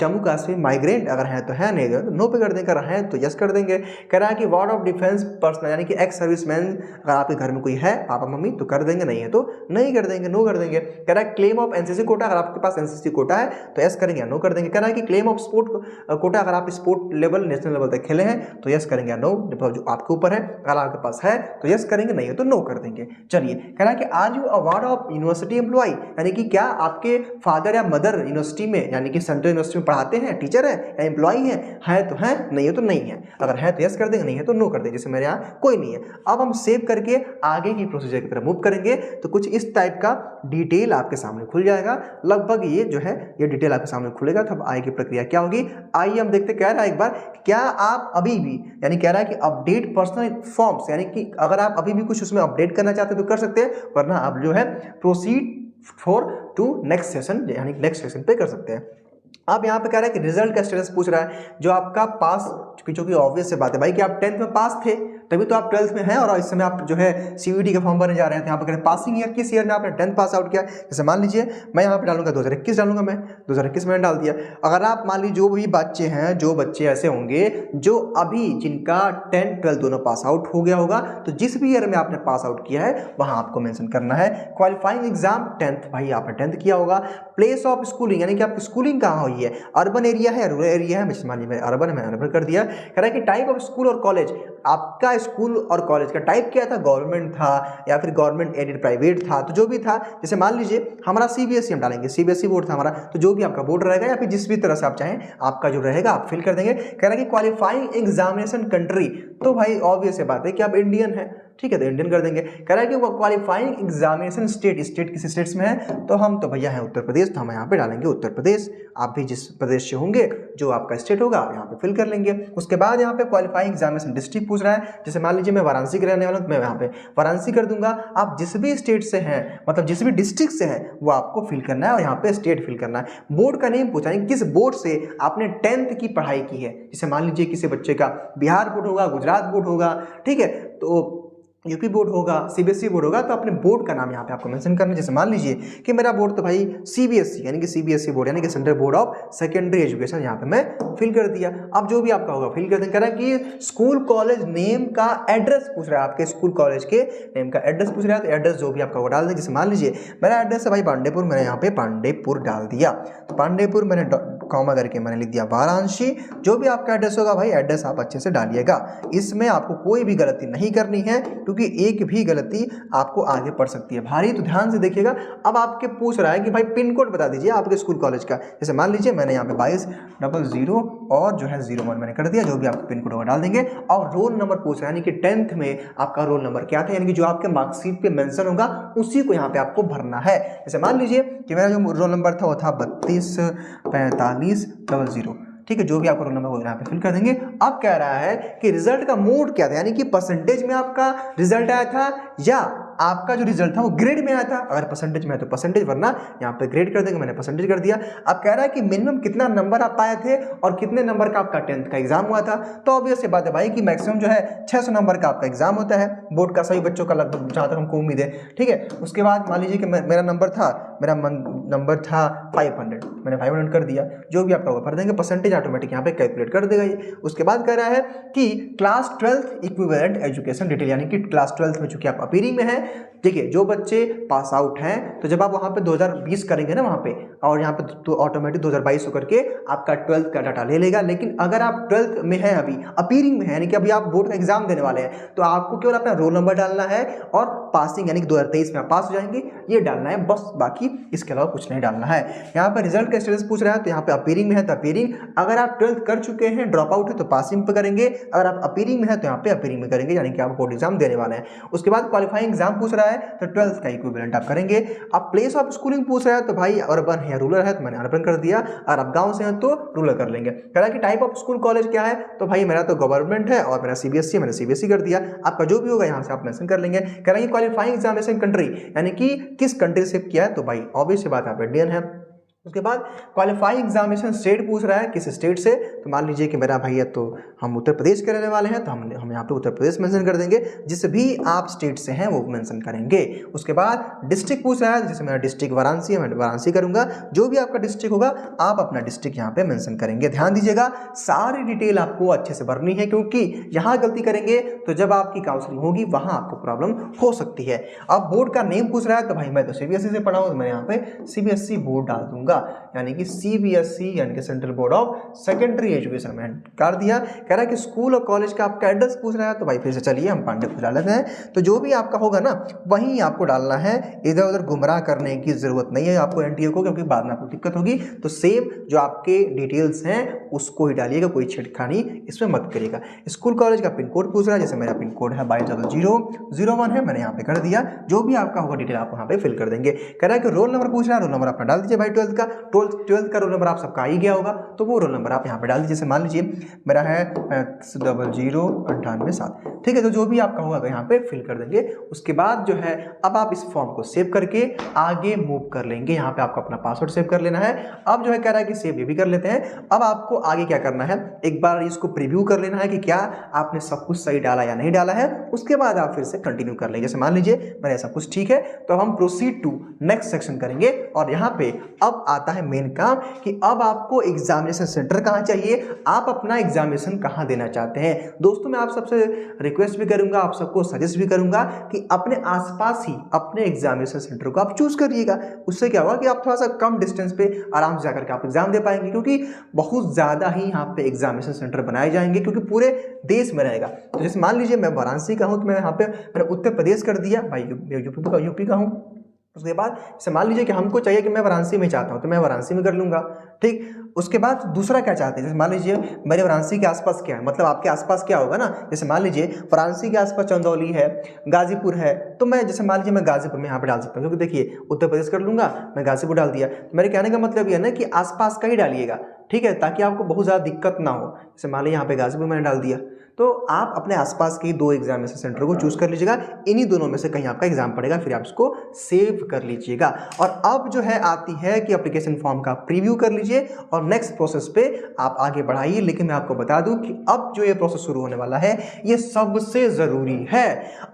Jammu Kashmir migrant, अगर है तो है, नहीं तो नो पे कर देंगे, अगर है तो यस कर देंगे। कह रहा है कि वार्ड ऑफ डिफेंस पर्सन, यानी कि एक्स सर्विसमैन, अगर आपके घर में कोई है पापा मम्मी तो कर देंगे, नहीं है तो नहीं कर देंगे, नो कर देंगे। कह रहा है क्लेम ऑफ एनसीसी कोटा, अगर आपके पास एनसीसी कोटा है तो यस करेंगे या नो कर देंगे। कह रहा है कि क्लेम ऑफ स्पोर्ट कोटा, अगर आप स्पोर्ट लेवल, नेशनल लेवल तक खेले हैं तो यस करेंगे या नो, जो आपके ऊपर है। अगर आपके पास है तो यस करेंगे, नहीं है तो नो कर देंगे। चलिए, कह रहा है कि are you a ward of university employ, यानी कि क्या आपके फादर या मदर यूनिवर्सिटी में, यानी कि सेंट्रल यूनिवर्सिटी में पढ़ाते हैं, टीचर है या एम्प्लॉय है तो है, नहीं है तो नहीं है। अगर है तो यस कर देंगे, नहीं है तो नो कर देंगे। जैसे मेरे यहाँ कोई नहीं है। अब हम सेव करके आगे की प्रोसीजर की तरफ मूव करेंगे, तो कुछ इस टाइप का डिटेल आपके सामने खुल जाएगा। लगभग ये जो है ये डिटेल आपके सामने खुलेगा, तो अब आगे की प्रक्रिया क्या होगी आइए हम देखते। कह रहा है एक बार, क्या आप अभी भी, यानी कह रहा है कि अपडेट पर्सनल फॉर्म्स, यानी कि अगर आप अभी भी कुछ उसमें अपडेट करना चाहते हैं तो कर सकते हैं, वरना आप जो है proceed for to next session, यानी नेक्स्ट सेशन पे कर सकते हैं। अब यहाँ पे कह रहा है कि रिजल्ट का स्टेटस पूछ रहा है, जो आपका पास, जो कि ऑब्वियस से बात है भाई कि आप 10th में पास थे तभी तो आप 12th में हैं, और इस समय आप जो है सीयूईटी का फॉर्म भरने जा रहे हैं। तो यहाँ पे कह रहे हैं पासिंग ईयर, किस ईयर में आपने 10th पास आउट किया। जैसे मान लीजिए मैं यहाँ पे डालूंगा 2021 डालूंगा, मैं 2021 में डाल दिया। अगर आप मान लीजिए जो भी बच्चे हैं, जो बच्चे ऐसे होंगे जो अभी जिनका 10th 12th दोनों पास आउट हो गया होगा, तो जिस भी ईयर में आपने पास आउट किया है वहाँ आपको मेंशन करना है। क्वालिफाइंग एग्जाम 10th, भाई आपने 10th किया होगा। प्लेस ऑफ स्कूलिंग, यानी कि आपकी स्कूलिंग कहाँ हुई रही है, अर्बन एरिया है, रूरल एरिया है, मान लीजिए अर्बन है, मैंने अर्बन कर दिया। कह रहा है कि टाइप ऑफ स्कूल और कॉलेज, आपका स्कूल और कॉलेज का टाइप क्या था, गवर्नमेंट था या फिर गवर्नमेंट एडेड प्राइवेट था, तो जो भी था, जैसे मान लीजिए हमारा सीबीएसई हम डालेंगे, सीबीएसई बोर्ड था हमारा, तो जो भी आपका बोर्ड रहेगा या फिर जिस भी तरह से आप चाहें आपका जो रहेगा आप फिल कर देंगे। कह रहा है कि क्वालिफाइंग एग्जामिनेशन कंट्री, तो भाई ऑब्वियस से बात है कि आप इंडियन है, ठीक है, तो इंडियन कर देंगे। कह रहा है कि वो क्वालिफाइंग एग्जामिनेशन स्टेट, स्टेट किस स्टेट्स में है, तो हम तो भैया हैं उत्तर प्रदेश, तो हम यहाँ पे डालेंगे उत्तर प्रदेश। आप भी जिस प्रदेश से होंगे जो आपका स्टेट होगा आप यहाँ पे फिल कर लेंगे। उसके बाद यहाँ पे क्वालिफाइंग एग्जामिनेशन डिस्ट्रिक्ट पूछ रहा है, जैसे मान लीजिए मैं वाराणसी के रहने वाला हूँ, तो मैं यहाँ पे वाराणसी कर दूंगा। आप जिस भी स्टेट से हैं, मतलब जिस भी डिस्ट्रिक्ट से है वो आपको फिल करना है और यहाँ पे स्टेट फिल करना है। बोर्ड का नेम पूछा है, किस बोर्ड से आपने 10th की पढ़ाई की है, जैसे मान लीजिए किसी बच्चे का बिहार बोर्ड होगा, गुजरात बोर्ड होगा, ठीक है, तो यूपी बोर्ड होगा, सीबीएसई बोर्ड होगा, तो अपने बोर्ड का नाम यहाँ पे आपको मेंशन करना है। जैसे मान लीजिए कि मेरा बोर्ड तो भाई सीबीएसई यानी कि सीबीएसई बोर्ड यानी कि central board of secondary education, यहाँ पे मैं फिल कर दिया। अब जो भी आपका होगा फिल कर देंगे। कह रहा है कि स्कूल कॉलेज नेम का एड्रेस पूछ रहा है, आपके स्कूल कॉलेज के नेम का एड्रेस पूछ रहा है, तो एड्रेस जो भी आपका होगा डाल दें। जैसे मान लीजिए मेरा एड्रेस है भाई पांडेपुर, मैंने यहाँ पे पांडेपुर डाल दिया, तो पांडेपुर मैंने कॉमा करके मैंने लिख दिया वाराणसी। जो भी आपका एड्रेस होगा भाई एड्रेस आप अच्छे से डालिएगा, इसमें आपको कोई भी गलती नहीं करनी है, क्योंकि एक भी गलती आपको आगे पड़ सकती है भारी, तो ध्यान से देखिएगा। अब आपके पूछ रहा है कि भाई पिन कोड बता दीजिए आपके स्कूल कॉलेज का, जैसे मान लीजिए मैंने यहाँ पे 2200 और जो है 01 मैंने कर दिया, जो भी आपका पिन कोड होगा डाल देंगे। और रोल नंबर पूछ रहा है, यानी कि 10th में आपका रोल नंबर क्या था, यानी कि जो आपके मार्कशीट पे मेंशन होगा उसी को यहाँ पे आपको भरना है। जैसे मान लीजिए कि मेरा जो रोल नंबर था वो था 324500, ठीक है, जो भी आपका रोल नंबर होगा यहाँ पे फिल कर देंगे। अब कह रहा है कि रिजल्ट का मोड क्या था, यानी कि परसेंटेज में आपका रिजल्ट आया था या आपका जो रिजल्ट था वो ग्रेड में आया था। अगर परसेंटेज में है तो परसेंटेज, वरना यहाँ पे ग्रेड कर देंगे, मैंने परसेंटेज कर दिया। अब कह रहा है कि मिनिमम कितना नंबर आप पाए थे और कितने नंबर का आपका 10th का एग्जाम हुआ था। तो ऑब्वियस बात है भाई कि मैक्सिमम जो है 600 नंबर का आपका एग्जाम होता है बोर्ड का, सभी बच्चों का लगभग, जहाँ तक हमको उम्मीद है, ठीक है। उसके बाद मान लीजिए कि मेरा नंबर था 500, मैंने 500 कर दिया, जो भी आपका होगा भर देंगे, परसेंटेज ऑटोमेटिक यहाँ पे कैलकुलेट कर देगा ये। उसके बाद कह रहा है कि class 12th equivalent education detail, यानी कि क्लास 12th में चूंकि आप अपीयरिंग में है, देखिए जो बच्चे पास आउट हैं, तो जब आप वहाँ पे 2020 करेंगे ना वहाँ पे, और यहाँ पे तो ऑटोमेटिक 2022 होकर के आपका 12th का डाटा ले लेगा। लेकिन अगर आप 12th में है, अभी अपीयरिंग में है, यानी कि अभी आप बोर्ड का एग्जाम देने वाले हैं, तो आपको केवल अपना रोल नंबर डालना है और पासिंग यानी कि 2023 में आप पास हो जाएंगे, ये डालना है बस, बाकी इसके अलावा कुछ नहीं डालना है। यहाँ पर रिजल्ट का स्टेटस पूछ रहा है, तो यहाँ पे अपीयरिंग में है तो अपीयरिंग, अगर आप 12th कर चुके हैं, ड्रॉप आउट है तो पासिंग पे करेंगे, अगर आप अपीयरिंग में है तो यहाँ पे अपीयरिंग में करेंगे, यानी कि आप बोर्ड एग्जाम देने वाले हैं। उसके बाद क्वालिफाइंग एग्जाम पूछ रहा है, तो 12th का इक्विवेलेंट आप करेंगे। अब प्लेस ऑफ स्कूलिंग पूछ रहा है, तो भाई अर्बन है या रूरल है, तो मैंने अर्बन कर दिया, और आप गांव से हैं तो रूरल कर लेंगे। कह रहा है कि टाइप ऑफ स्कूल कॉलेज क्या है, तो भाई मेरा तो गवर्नमेंट है और मेरा सीबीएसई, मैंने सीबीएसई कर दिया। आपका जो भी होगा यहाँ से आप मेंशन कर लेंगे। कह रहा है कि क्वालिफाइंग एग्जामिनेशन कंट्री, यानी कि किस कंट्री से किया है, तो भाई ऑब्वियस बात है आप इंडियन है। उसके बाद क्वालिफाइंग एग्जामिनेशन स्टेट पूछ रहा है, किस स्टेट से, तो मान लीजिए कि मेरा भैया तो हम उत्तर प्रदेश के रहने वाले हैं, तो हम यहाँ पे उत्तर प्रदेश मेंशन कर देंगे, जिस भी आप स्टेट से हैं वो मेंशन करेंगे। उसके बाद डिस्ट्रिक्ट पूछ रहा है, जैसे मेरा डिस्ट्रिक्ट वाराणसी है, मैं वाराणसी करूँगा, जो भी आपका डिस्ट्रिक्ट होगा आप अपना डिस्ट्रिक्ट यहाँ पे मेंशन करेंगे। ध्यान दीजिएगा सारी डिटेल आपको अच्छे से भरनी है, क्योंकि यहाँ गलती करेंगे तो जब आपकी काउंसलिंग होगी वहाँ आपको प्रॉब्लम हो सकती है। अब बोर्ड का नेम पूछ रहा है, तो भाई मैं तो सीबीएसई से पढ़ा हूँ, तो मैं यहाँ पे सीबीएसई बोर्ड डाल दूंगा, यानी कि सीबीएसई यानी कि central board of secondary education में कर दिया। कह रहा है कि स्कूल और कॉलेज का आपका एड्रेस पूछ रहा है, तो भाई फिर से चलिए हम पांडेपुर डाल लेते हैं। तो जो भी आपका होगा ना वहीं आपको डालना है, इधर उधर गुमराह करने की जरूरत नहीं है आपको एनटीए को, क्योंकि बाद में आपको दिक्कत होगी। तो सेम जो आपके डिटेल्स हैं उसको ही डालिएगा, कोई छेड़खानी इसमें मत करिएगा। स्कूल कॉलेज का पिन कोड पूछ रहा है, जैसे मेरा पिन कोड है 220001 है, मैंने यहाँ पे कर दिया। जो भी आपका होगा डिटेल आप वहाँ पे फिल कर देंगे। कह रहा है कि रोल नंबर पूछ रहा है, रोल नंबर अपना डाल दीजिए भाई 12th का, 12th का रोल नंबर आप सबका आ ही गया होगा, तो वो रोल नंबर आप यहाँ पे डाल दीजिए। जैसे मान लीजिए मेरा है 000987, ठीक है, तो जो भी आपका होगा यहाँ पे फिल कर देंगे। उसके बाद जो है अब आप इस फॉर्म को सेव करके आगे मूव कर लेंगे। यहाँ पे आपको अपना पासवर्ड सेव कर लेना है। अब जो है कह रहा है कि सेव ये भी कर लेते हैं। अब आपको आगे क्या करना है, एक बार इसको प्रीव्यू कर लेना है कि क्या आपने सब कुछ सही डाला या नहीं डाला है। उसके बाद आप फिर से कंटिन्यू कर लेंगे। जैसे मान लीजिए मेरा सब कुछ ठीक है, तो हम प्रोसीड टू नेक्स्ट सेक्शन करेंगे। और यहाँ पे अब आता है मेन काम कि अब आपको एग्जामिनेशन सेंटर कहाँ चाहिए, आप अपना एग्जामिनेशन कहाँ देना चाहते हैं। दोस्तों मैं आप सबसे रिक्वेस्ट भी करूंगा, आप सबको सजेस्ट भी करूंगा कि अपने आसपास ही अपने एग्जामिनेशन सेंटर को आप चूज करिएगा। उससे क्या होगा कि आप थोड़ा सा कम डिस्टेंस पे आराम से जाकर के आप एग्जाम दे पाएंगे, क्योंकि बहुत ज़्यादा ही यहाँ पे एग्जामिनेशन सेंटर बनाए जाएंगे, क्योंकि पूरे देश में रहेगा। तो जैसे मान लीजिए मैं वाराणसी का हूँ, तो मैं यहाँ पे मैंने उत्तर प्रदेश कर दिया, भाई यूपी का हूँ। उसके बाद जैसे मान लीजिए कि हमको चाहिए कि मैं वाराणसी में चाहता हूँ, तो मैं वाराणसी में कर लूँगा। ठीक, उसके बाद दूसरा क्या चाहते हैं, जैसे मान लीजिए मेरे वाराणसी के आसपास क्या है, मतलब आपके आसपास क्या होगा ना, जैसे मान लीजिए वाराणसी के आसपास चंदौली है, गाजीपुर है, तो मैं जैसे मान लीजिए मैं गाजीपुर में यहाँ पे डाल सकता हूँ, क्योंकि देखिए उत्तर प्रदेश कर लूँगा, मैं गाजीपुर डाल दिया। मेरे कहने का मतलब ये है ना कि आसपास का ही डालिएगा, ठीक है, ताकि आपको बहुत ज़्यादा दिक्कत ना हो। जैसे मान लीजिए यहाँ पे गाजीपुर मैंने डाल दिया, तो आप अपने आसपास के 2 एग्जामिनेशन सेंटर को चूज कर लीजिएगा, इन्हीं दोनों में से कहीं आपका एग्जाम पड़ेगा, फिर आप इसको सेव कर लीजिएगा। और अब जो है आती है कि एप्लीकेशन फॉर्म का प्रीव्यू कर लीजिए और नेक्स्ट प्रोसेस पे आप आगे बढ़ाइए। लेकिन मैं आपको बता दूं कि अब जो ये प्रोसेस शुरू होने वाला है ये सबसे ज़रूरी है।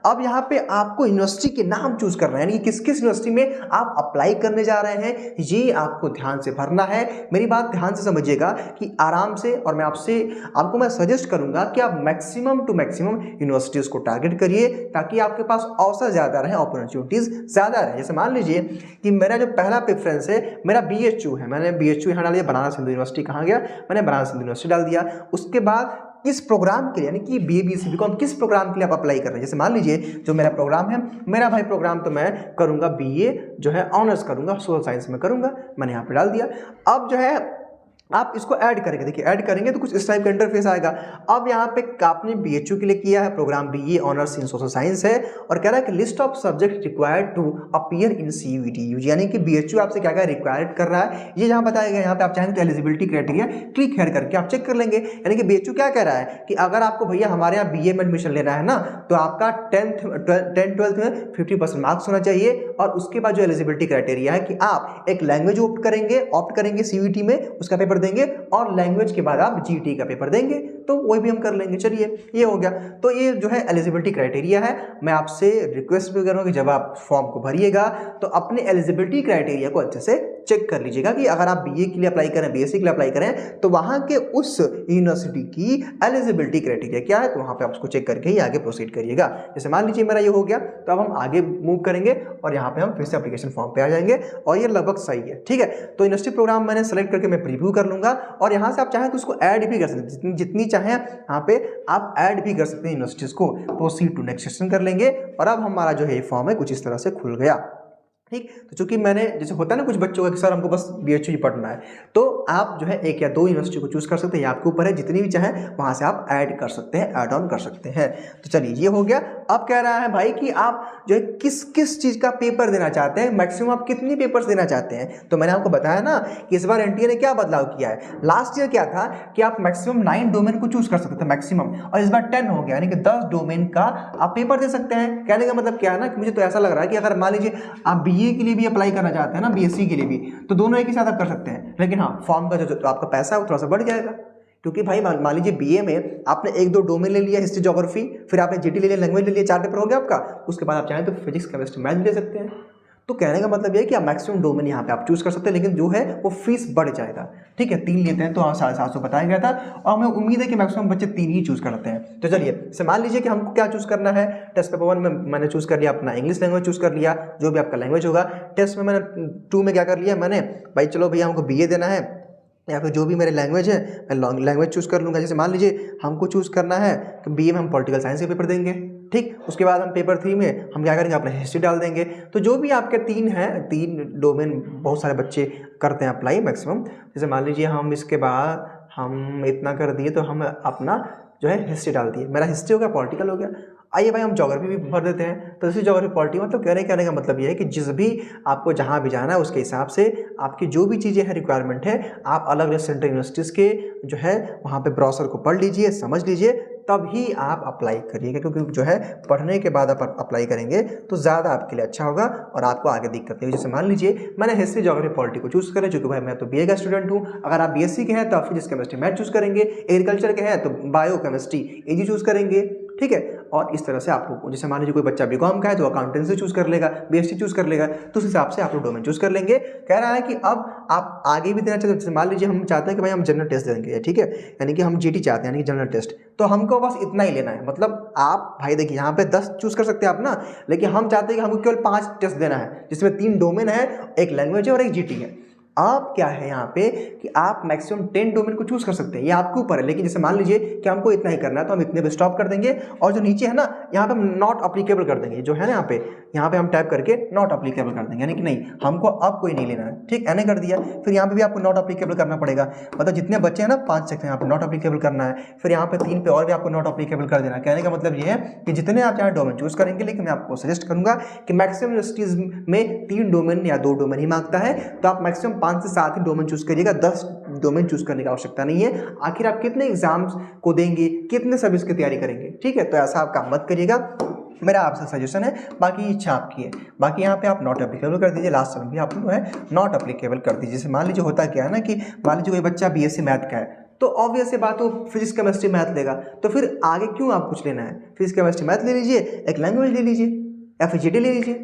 अब यहाँ पे आपको यूनिवर्सिटी के नाम चूज करना है, यानी किस किस यूनिवर्सिटी में आप अप्लाई करने जा रहे हैं, ये आपको ध्यान से भरना है। मेरी बात ध्यान से समझिएगा कि आराम से, और मैं आपको मैं सजेस्ट करूंगा कि आप मैक्सिमम टू मैक्सिमम यूनिवर्सिटीज़ को टारगेट करिए, ताकि आपके पास अवसर ज़्यादा रहे, अपॉर्चुनिटीज़ ज़्यादा रहे। जैसे मान लीजिए कि मेरा जो पहला प्रेफरेंस है मेरा BHU है, मैंने BHU यहाँ डाल दिया, बनारस हिंदू यूनिवर्सिटी कहाँ गया, मैंने बनारस हिंदू यूनिवर्सिटी डाल दिया। उसके बाद किस प्रोग्राम के लिए, यानी कि BA BSc BCom किस प्रोग्राम के लिए आप अप्लाई कर रहे हैं, जैसे मान लीजिए जो मेरा प्रोग्राम है, मेरा भाई प्रोग्राम तो मैं करूँगा BA जो है ऑनर्स करूँगा, सोशल साइंस में करूँगा, मैंने यहाँ पे डाल दिया। अब जो है आप इसको ऐड करेंगे, देखिए ऐड करेंगे तो कुछ इस टाइप का इंटरफेस आएगा। अब यहाँ पे आपने BHU के लिए किया है, program BA honours in social science है, और कह रहा है कि list of subject required to appear in CUET, यानी कि BHU आपसे क्या क्या रिक्वायर्ड कर रहा है ये यहाँ बताया गया। यहाँ पे आप चाहेंगे तो एलिजिबिलिटी क्राइटेरिया क्लिक हेयर करके आप चेक कर लेंगे। यानी कि BHU क्या कह रहा है कि अगर आपको भैया हमारे यहाँ BA में एडमिशन लेना है ना, तो आपका 10th-12th में 50% मार्क्स होना चाहिए, और उसके बाद जो एलिजिबिलिटी क्राइटेरिया है कि आप एक लैंग्वेज ऑप्ट करेंगे CUET में, उसका पेपर देंगे, और लैंग्वेज के बाद आप GT का पेपर देंगे, तो वही भी हम कर लेंगे। चलिए ये हो गया। तो ये जो है एलिजिबिलिटी क्राइटेरिया है। मैं आपसे रिक्वेस्ट भी करूँगा कि जब आप फॉर्म को भरिएगा तो अपने एलिजिबिलिटी क्राइटेरिया को अच्छे से चेक कर लीजिएगा कि अगर आप BA के लिए अप्लाई करें, BSc के लिए अप्लाई करें, तो वहाँ के उस यूनिवर्सिटी की एलिजिबिलिटी क्राइटेरिया क्या है, तो वहाँ पे आप उसको चेक करके ही आगे प्रोसीड करिएगा। जैसे मान लीजिए मेरा ये हो गया, तो अब हम आगे मूव करेंगे और यहाँ पे हम फिर से एप्लीकेशन फॉर्म पे आ जाएंगे, और ये लगभग सही है। ठीक है, तो यूनिवर्सिटी प्रोग्राम मैंने सेलेक्ट करके मैं प्रीव्यू कर लूँगा, और यहाँ से आप चाहें तो उसको ऐड भी कर सकते हैं, जितनी चाहें यहाँ पे आप ऐड भी कर सकते हैं यूनिवर्सिटीज़ को। प्रोसीड टू नेक्स्ट सेशन कर लेंगे, और अब हमारा जो है फॉर्म है कुछ इस तरह से खुल गया। ठीक, तो चूंकि मैंने, जैसे होता है ना कुछ बच्चों का कि सर हमको बस BHU ही पढ़ना है, तो आप जो है 1 या 2 यूनिवर्सिटी को चूज कर सकते हैं, ये आपके ऊपर है, जितनी भी चाहें वहाँ से आप ऐड कर सकते हैं, ऐड ऑन कर सकते हैं। तो चलिए ये हो गया। अब कह रहा है भाई कि आप जो है किस किस चीज़ का पेपर देना चाहते हैं, मैक्सिमम आप कितनी पेपर्स देना चाहते हैं। तो मैंने आपको बताया ना कि इस बार NTA ने क्या बदलाव किया है। लास्ट ईयर क्या था कि आप मैक्सिमम 9 डोमेन को चूज कर सकते थे मैक्सिमम, और इस बार 10 हो गया, यानी कि 10 डोमेन का आप पेपर दे सकते हैं। कहने का मतलब क्या है ना कि मुझे तो ऐसा लग रहा है कि अगर मान लीजिए आप BA के लिए भी अप्लाई करना चाहते हैं ना, BSc के लिए भी, तो दोनों एक ही साथ आप कर सकते हैं। लेकिन हाँ, फॉर्म का जो आपका पैसा है वो थोड़ा सा बढ़ जाएगा, क्योंकि भाई मान लीजिए BA में आपने 1-2 डोमेन ले लिया, हिस्ट्री ज्योग्राफी, फिर आपने GT ले लिया, लैंग्वेज ले लिया, 4 पेपर हो गया आपका। उसके बाद आप चाहें तो फिजिक्स केमिस्ट्री मैथ ले सकते हैं। तो कहने का मतलब ये है कि आप मैक्सिमम डोमेन यहाँ पे आप चूज कर सकते हैं, लेकिन जो है वो फीस बढ़ जाएगा। ठीक है, 3 लेते हैं तो 750 बताया गया था, और हमें उम्मीद है कि मैक्सिमम बच्चे 3 ही चूज करते हैं। तो चलिए मान लीजिए कि हमको क्या चूज करना है। टेस्ट पेपर 1 में मैंने चूज कर लिया अपना इंग्लिश लैंग्वेज चूज कर लिया, जो भी आपका लैंग्वेज होगा। टेस्ट में मैंने 2 में क्या कर लिया मैंने, भाई चलो भैया हमको BA देना है, या फिर जो भी मेरे लैंग्वेज है मैं लैंग्वेज चूज़ कर लूँगा। जैसे मान लीजिए हमको चूज़ करना है कि BA में हम पॉलिटिकल साइंस के पेपर देंगे। ठीक, उसके बाद हम पेपर 3 में हम क्या करेंगे, अपना हिस्ट्री डाल देंगे। तो जो भी आपके 3 हैं, 3 डोमेन बहुत सारे बच्चे करते हैं अप्लाई मैक्सिमम। जैसे मान लीजिए हम इसके बाद हम इतना कर दिए, तो हम अपना जो है हिस्ट्री डाल दिए, मेरा हिस्ट्री हो गया, पॉलिटिकल हो गया। आइए भाई हम ज्योग्राफी भी भर देते हैं। तो इसी ज्योग्राफी पॉलिटी मतलब कहने का मतलब ये है कि जिस भी आपको जहाँ भी जाना है उसके हिसाब से आपकी जो भी चीज़ें हैं रिक्वायरमेंट है, आप अलग अलग सेंट्रल यूनिवर्सिटीज़ के जो है वहाँ पे ब्राउज़र को पढ़ लीजिए, समझ लीजिए, तब ही आप अप्लाई करिएगा। क्योंकि जो है पढ़ने के बाद आप अप्लाई करेंगे तो ज़्यादा आपके लिए अच्छा होगा और आपको आगे दिक्कत नहीं। जैसे मान लीजिए मैंने हिस्ट्री ज्योग्राफी पॉलिटी को चूज़ करें, चूँकि भाई मैं तो BA का स्टूडेंट हूँ। अगर आप BSc के हैं तो आप फिजिक्स केमिस्ट्री मैथ चूज़ करेंगे, एग्रीकल्चर के हैं तो बायो केमिस्ट्री AG चूज़ करेंगे। ठीक है, और इस तरह से आप लोग, जैसे मान लीजिए कोई बच्चा बीकॉम का है तो अकाउंटेंसी चूज कर लेगा, बीएससी चूज कर लेगा, तो उस हिसाब से आप लोग डोमेन चूज कर लेंगे। कह रहा है कि अब आप आगे भी देना चाहते हैं, मान लीजिए हम चाहते हैं कि भाई हम जनरल टेस्ट देंगे, ठीक है, यानी कि हम जीटी चाहते हैं, यानी कि जनरल टेस्ट, तो हमको बस इतना ही लेना है। मतलब आप भाई देखिए यहाँ पे 10 चूज कर सकते हैं आप ना, लेकिन हम चाहते हैं कि हमको केवल 5 टेस्ट देना है, जिसमें 3 डोमेन है, एक लैंग्वेज है और एक जीटी है। आप क्या है यहाँ पे कि आप मैक्सिमम 10 डोमेन को चूज कर सकते हैं, ये आपके ऊपर है। लेकिन जैसे मान लीजिए कि हमको इतना ही करना है तो हम इतने पे स्टॉप कर देंगे, और जो नीचे है ना यहाँ पे हम नॉट अप्लीकेबल कर देंगे, जो है ना यहाँ पे हम टाइप करके नॉट अप्लीकेबल कर देंगे, यानी कि नहीं हमको अब कोई नहीं लेना है, ठीक, एने कर दिया। फिर यहाँ पे भी आपको नॉट अप्लीकेबल करना पड़ेगा, मतलब जितने बच्चे हैं ना 5 सेक्शन यहाँ पे नॉट अप्लीकेबल करना है, फिर यहाँ पे 3 पे और भी आपको नॉट अप्लीकेबल कर देना। कहने का मतलब ये है कि जितने आप चाहे डोमेन चूज करेंगे, लेकिन मैं आपको सजेस्ट करूंगा कि मैक्सिमम यूनिवर्सिटीज में 3 डोमेन या 2 डोमेन ही मांगता है, तो आप मैक्सिमम 5 से 7 ही डोमेन चूज करिएगा, 10 डोमेन चूज करने की आवश्यकता नहीं है। आखिर आप कितने एग्जाम्स को देंगे, कितने सर्विस की तैयारी करेंगे, ठीक है, तो ऐसा आप काम मत करिएगा, मेरा आपसे सजेशन है, बाकी इच्छा आपकी है। बाकी यहाँ पे आप नॉट एप्लीकेबल कर दीजिए, लास्ट में भी आप लोग है नॉट एप्लीकेबल कर दीजिए। जैसे मान लीजिए होता क्या है ना कि मान लीजिए कोई बच्चा बीएससी मैथ का है, तो ऑब्वियस सी बात हो फिजिक्स केमिस्ट्री मैथ लेगा, तो फिर आगे क्यों आप कुछ लेना है, फिजिक्स केमिस्ट्री मैथ ले लीजिए, एक लैंग्वेज ले लीजिए या फिर जीटी ले लीजिए।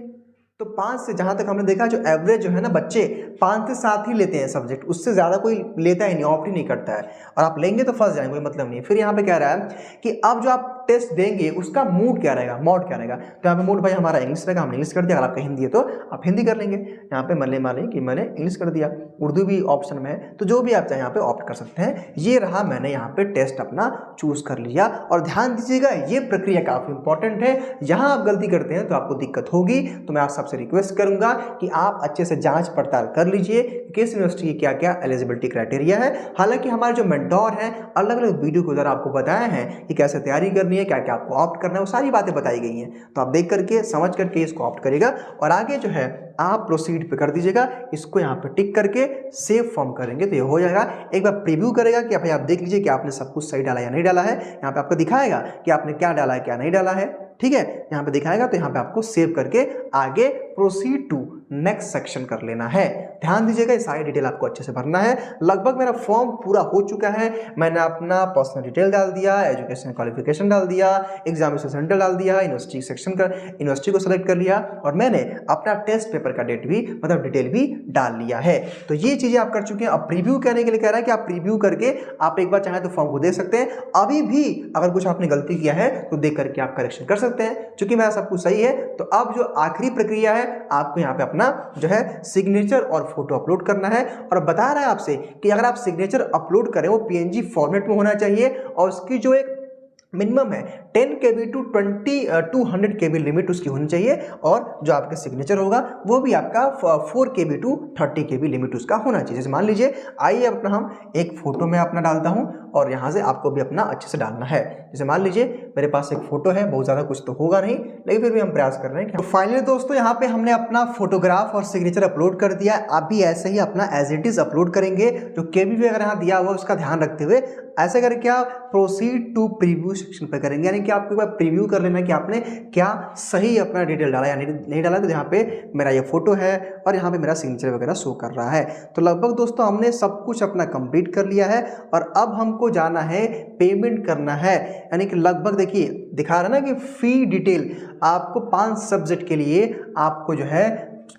तो 5 से, जहाँ तक हमने देखा, जो एवरेज जो है ना बच्चे 5 से 7 ही लेते हैं सब्जेक्ट, उससे ज़्यादा कोई लेता ही नहीं, ऑप्ट ही नहीं करता है, और आप लेंगे तो फंस जाएंगे, कोई मतलब नहीं है। फिर यहाँ पे कह रहा है कि अब जो आप टेस्ट देंगे उसका मूड क्या रहेगा, मोड क्या रहेगा, तो यहाँ पे मूड भाई हमारा इंग्लिश रहेगा, हमने इंग्लिश कर दिया, अगर आपका हिंदी है तो आप हिंदी कर लेंगे। यहाँ पे मान कि मैंने इंग्लिश कर दिया, उर्दू भी ऑप्शन में है, तो जो भी आप चाहे यहाँ पे ऑप्ट कर सकते हैं। ये रहा, मैंने यहाँ पे टेस्ट अपना चूज कर लिया। और ध्यान दीजिएगा ये प्रक्रिया काफ़ी इंपॉर्टेंट है, यहाँ आप गलती करते हैं तो आपको दिक्कत होगी, तो मैं आप सबसे रिक्वेस्ट करूंगा कि आप अच्छे से जांच पड़ताल कर लीजिए कि किस यूनिवर्सिटी की क्या क्या एलिजिबिलिटी क्राइटेरिया है। हालांकि हमारे जो मेंटोर हैं अलग अलग वीडियो के द्वारा आपको बताया है कि कैसे तैयारी करनी है, क्या क्या आपको ऑप्ट करना है, वो सारी बातें बताई गई हैं, तो आप देख करके समझ करके इसको ऑप्ट करेगा, और आगे जो है आप प्रोसीड पे कर दीजिएगा। इसको यहाँ पे टिक करके सेव फॉर्म करेंगे तो ये हो जाएगा। एक बार प्रीव्यू करेगा कि भाई आप देख लीजिए कि आपने सब कुछ सही डाला या नहीं डाला है, यहाँ पे आपको दिखाएगा कि आपने क्या डाला है क्या नहीं डाला है, ठीक है, यहाँ पे दिखाएगा, तो यहाँ पे आपको सेव करके आगे प्रोसीड टू नेक्स्ट सेक्शन कर लेना है। ध्यान दीजिएगा, ये सारी डिटेल आपको अच्छे से भरना है। लगभग मेरा फॉर्म पूरा हो चुका है, मैंने अपना पर्सनल डिटेल डाल दिया, एजुकेशन क्वालिफिकेशन डाल दिया, एग्जामिनेशन सेंटर डाल दिया, यूनिवर्सिटी सेक्शन का यूनिवर्सिटी को सेलेक्ट कर लिया, और मैंने अपना टेस्ट पेपर का डेट भी, मतलब डिटेल भी डाल लिया है। तो ये चीजें आप कर चुके हैं। अब प्रीव्यू करने के लिए कह रहा है कि आप प्रीव्यू करके आप एक बार चाहे तो फॉर्म को दे सकते हैं। अभी भी अगर कुछ आपने गलती किया है तो देख करके आप करेक्शन कर सकते हैं, क्योंकि मेरा सब कुछ सही है। तो अब जो आखिरी प्रक्रिया है, आपको यहाँ पे अपना जो है सिग्नेचर और फोटो अपलोड करना है। और बता रहा है आपसे कि अगर आप सिग्नेचर अपलोड करें वो पीएनजी फॉर्मेट में होना चाहिए, और उसकी जो एक मिनिमम है 10 KB टू 200 KB लिमिट उसकी होनी चाहिए, और जो आपका सिग्नेचर होगा वो भी आपका 4 KB टू 30 KB लिमिट उसका होना चाहिए। जैसे मान लीजिए, आइए अपना हम एक फोटो में अपना डालता हूं, और यहाँ से आपको भी अपना अच्छे से डालना है। जैसे मान लीजिए मेरे पास एक फोटो है, बहुत ज़्यादा कुछ तो होगा नहीं, लेकिन फिर भी हम प्रयास कर रहे हैं। तो फाइनली दोस्तों यहाँ पे हमने अपना फोटोग्राफ और सिग्नेचर अपलोड कर दिया। आप भी ऐसे ही अपना एज इट इज अपलोड करेंगे, जो KB भी अगर यहाँ दिया हुआ उसका ध्यान रखते हुए ऐसे करके आप प्रोसीड टू प्रीव्यू सेक्शन पे करेंगे, यानी कि आपको एक बार प्रीव्यू कर लेना कि आपने क्या सही अपना डिटेल डाला या नहीं डाला। तो यहाँ पे मेरा ये फोटो है और यहाँ पे मेरा सिग्नेचर वगैरह शो कर रहा है। तो लगभग दोस्तों हमने सब कुछ अपना कंप्लीट कर लिया है, और अब हमको जाना है पेमेंट करना है। यानी कि लगभग देखिए दिखा रहा है ना कि फी डिटेल आपको 5 सब्जेक्ट के लिए आपको जो है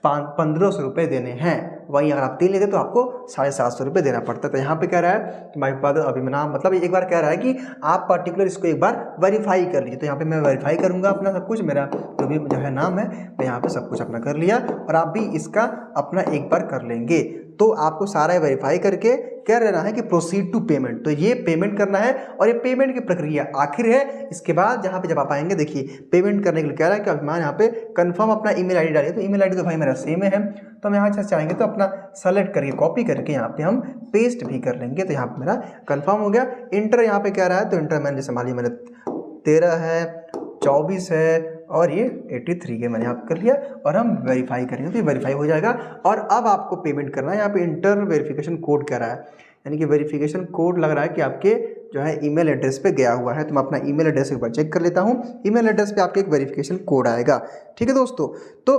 1500 रुपये देने हैं। वहीं अगर आप 3 लेते तो आपको 750 रुपये देना पड़ता है। तो यहाँ पे कह रहा है कि माई फादर अभिमन्यु, मतलब एक बार कह रहा है कि आप पर्टिकुलर इसको एक बार वेरीफाई कर लीजिए। तो यहाँ पे मैं वेरीफाई करूँगा अपना सब कुछ, मेरा जो भी जो है नाम है, मैं यहाँ पे सब कुछ अपना कर लिया, और आप भी इसका अपना एक बार कर लेंगे। तो आपको सारा वेरीफाई करके क्या रहना है कि प्रोसीड टू पेमेंट, तो ये पेमेंट करना है, और ये पेमेंट की प्रक्रिया आखिर है। इसके बाद जहाँ पे जब आप आएंगे, देखिए पेमेंट करने के लिए कह रहा है कि अभिमान यहाँ पे कंफर्म अपना ईमेल आईडी डालिए। तो ईमेल आईडी तो भाई मेरा सेम है, तो हम यहाँ से चाहेंगे तो अपना सेलेक्ट करके कॉपी करके यहाँ पे हम पेस्ट भी कर लेंगे। तो यहाँ पे मेरा कंफर्म हो गया। इंटर यहाँ पे कह रहा है, तो इंटर मैंने जैसे मान लीजिए मैंने 13 है, 24 है, और ये 83 के मैंने आप कर लिया, और हम वेरीफाई करेंगे तो ये वेरीफाई हो जाएगा। और अब आपको पेमेंट करना है। यहाँ पे इंटर वेरिफिकेशन कोड कह रहा है, यानी कि वेरिफिकेशन कोड लग रहा है कि आपके जो है ईमेल एड्रेस पे गया हुआ है। तो मैं अपना ईमेल एड्रेस एक बार चेक कर लेता हूँ। ईमेल एड्रेस पे आपके एक वेरिफिकेशन कोड आएगा, ठीक है दोस्तों। तो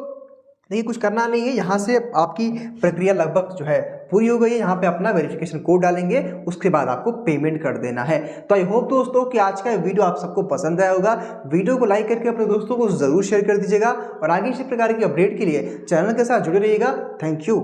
देखिए कुछ करना नहीं है, यहाँ से आपकी प्रक्रिया लगभग जो है पूरी हो गई है। यहाँ पे अपना वेरिफिकेशन कोड डालेंगे, उसके बाद आपको पेमेंट कर देना है। तो आई होप दोस्तों कि आज का वीडियो आप सबको पसंद आया होगा। वीडियो को लाइक करके अपने दोस्तों को जरूर शेयर कर दीजिएगा और आगे इसी प्रकार की अपडेट के लिए चैनल के साथ जुड़े रहिएगा। Thank you.